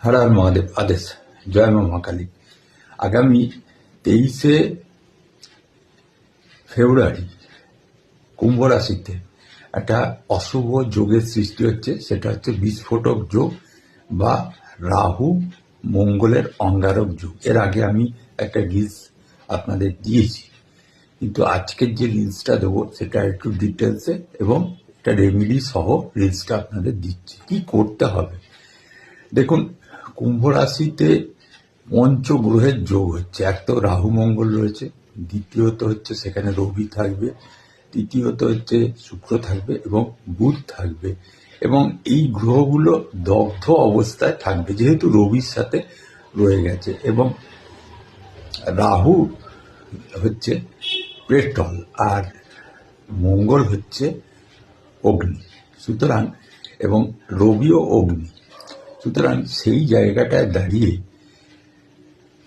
हर हर महादेव आदेश जय মা মহাকালী। আগামী 23শে ফেব্রুয়ারি কুম্ভ রাশিতে একটা অশুভ যোগের সৃষ্টি হচ্ছে, সেটা হচ্ছে বিস্ফোটক যোগ বা রাহু মঙ্গলের অঙ্গারক যোগ। এর আগে আমি একটা রিলস আপনাদের দিয়েছি, কিন্তু আজকের যে রিলসটা দেবো সেটা একটু ডিটেলসে এবং একটা রেমেডি সহ রিলসটা আপনাদের দিচ্ছি। কি করতে হবে দেখুন, কুম্ভ রাশিতে পঞ্চগ্রহের যোগ হচ্ছে। এক তো রাহু মঙ্গল রয়েছে, দ্বিতীয়ত হচ্ছে সেখানে রবি থাকবে, তৃতীয়ত হচ্ছে শুক্র থাকবে এবং বুধ থাকবে। এবং এই গ্রহগুলো দগ্ধ অবস্থায় থাকবে যেহেতু রবির সাথে রয়ে গেছে। এবং রাহু হচ্ছে পেট্রল আর মঙ্গল হচ্ছে অগ্নি, সুতরাং এবং রবিও অগ্নি, সুতরাং সেই জায়গাটায় দাঁড়িয়ে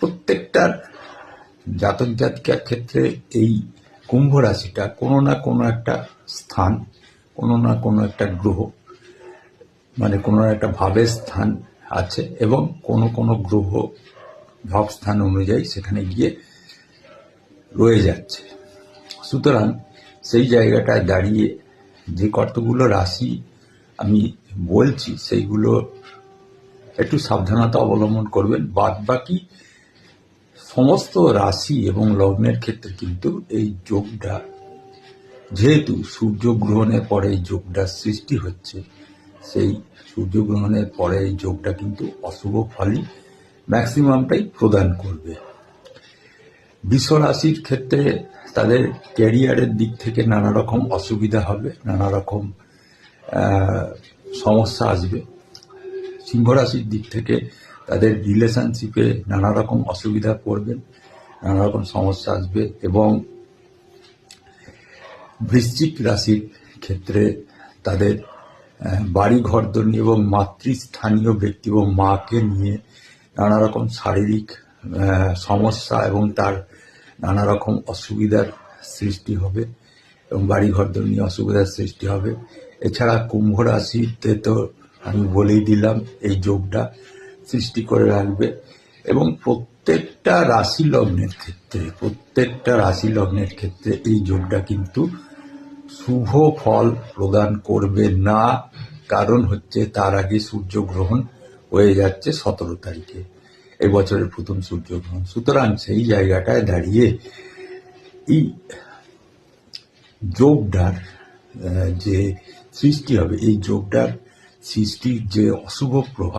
প্রত্যেকটার জাতক জাতিকার ক্ষেত্রে এই কুম্ভ রাশিটা কোনো না কোনো একটা স্থান, কোনো না কোনো একটা গ্রহ, মানে কোনো একটা ভাবের স্থান আছে এবং কোনো কোনো গ্রহ ভাব স্থান অনুযায়ী সেখানে গিয়ে রয়ে যাচ্ছে। সুতরাং সেই জায়গাটায় দাঁড়িয়ে যে কতগুলো রাশি আমি বলছি সেইগুলো একটু সাবধানতা অবলম্বন করবেন। বাদ বাকি সমস্ত রাশি এবং লগ্নের ক্ষেত্রে কিন্তু এই যোগটা, যেহেতু সূর্যগ্রহণের পরে এই যোগটা সৃষ্টি হচ্ছে, সেই সূর্যগ্রহণের পরে এই যোগটা কিন্তু অশুভ ফলই ম্যাক্সিমামটাই প্রদান করবে। বৃষ রাশির ক্ষেত্রে তাদের ক্যারিয়ারের দিক থেকে নানা রকম অসুবিধা হবে, নানা রকম সমস্যা আসবে। সিংহ রাশির দিক থেকে তাদের রিলেশনশিপে নানা রকম অসুবিধা পড়বেন, নানা রকম সমস্যা আসবে। এবং বৃশ্চিক রাশির ক্ষেত্রে তাদের বাড়ি ঘরদোর নিয়ে এবং মাতৃস্থানীয় ব্যক্তি এবং মাকে নিয়ে নানা রকম শারীরিক সমস্যা এবং তার নানা রকম অসুবিধার সৃষ্টি হবে এবং বাড়ি ঘরদোর নিয়ে অসুবিধার সৃষ্টি হবে। এছাড়া কুম্ভ রাশিতে তো আমি বলেই দিলাম এই যোগটা সৃষ্টি করে রাখবে। এবং প্রত্যেকটা রাশি লগ্নের ক্ষেত্রে এই যোগটা কিন্তু শুভ ফল প্রদান করবে না, কারণ হচ্ছে তার আগে সূর্যগ্রহণ হয়ে যাচ্ছে 17 তারিখে, এই বছরের প্রথম সূর্যগ্রহণ। সুতরাং সেই জায়গাটায় দাঁড়িয়ে এই যোগটার যে সৃষ্টি হবে, এই যোগটার সৃষ্টির যে অশুভ প্রভাব